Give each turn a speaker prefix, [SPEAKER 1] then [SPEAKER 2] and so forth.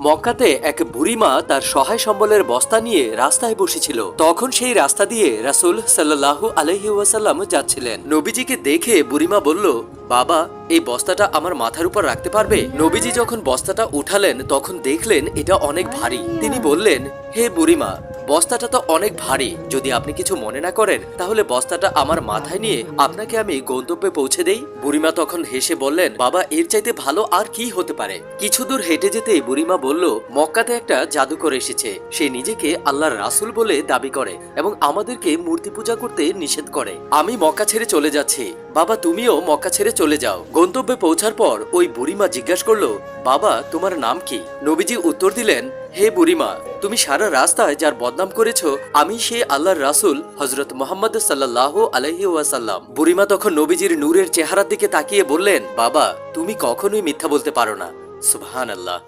[SPEAKER 1] মক্কাতে এক বুড়িমা তার সহায় সম্বলের বস্তা নিয়ে রাস্তায় বসেছিল। তখন সেই রাস্তা দিয়ে রাসূল সাল্লাল্লাহু আলাইহি ওয়াসাল্লাম যাচ্ছিলেন। নবীজিকে দেখে বুড়িমা বলল, বাবা, এই বস্তাটা আমার মাথার উপর রাখতে পারবে? নবীজি যখন বস্তাটা উঠালেন তখন দেখলেন এটা অনেক ভারী। তিনি বললেন, হে বুড়িমা, বস্তাটা তো অনেক ভারী, যদি আপনি কিছু মনে না করেন তাহলে বস্তাটা আমার মাথায় নিয়ে আপনাকে আমি গন্তব্যে পৌঁছে দেই। বুড়িমা তখন হেসে বললেন, বাবা, এর চাইতে ভালো আর কি হতে পারে? কিছু দূর হেঁটে যেতেই বুড়িমা বলল, মক্কাতে একটা জাদুকর এসেছে। সে নিজেকে আল্লাহর রাসূল বলে দাবি করে এবং আমাদেরকে মূর্তি পূজা করতে নিষেধ করে। আমি মক্কা ছেড়ে চলে যাচ্ছি, বাবা তুমিও মক্কা ছেড়ে চলে যাও। গন্তব্যে পৌঁছার পর ওই বুড়িমা জিজ্ঞাসা করলো, বাবা, তোমার নাম কি? নবীজি উত্তর দিলেন, হে বুড়িমা, তুমি সারা রাস্তায় যার বদনাম করেছো আমি সেই আল্লাহর রাসূল হযরত মুহাম্মদ সাল্লাল্লাহু আলাইহি ওয়াসাল্লাম। বুড়িমা তখন নবীজির নূরের চেহারার দিকে তাকিয়ে বললেন, বাবা, তুমি কখনোই মিথ্যা বলতে পারো না। সুবহানাল্লাহ।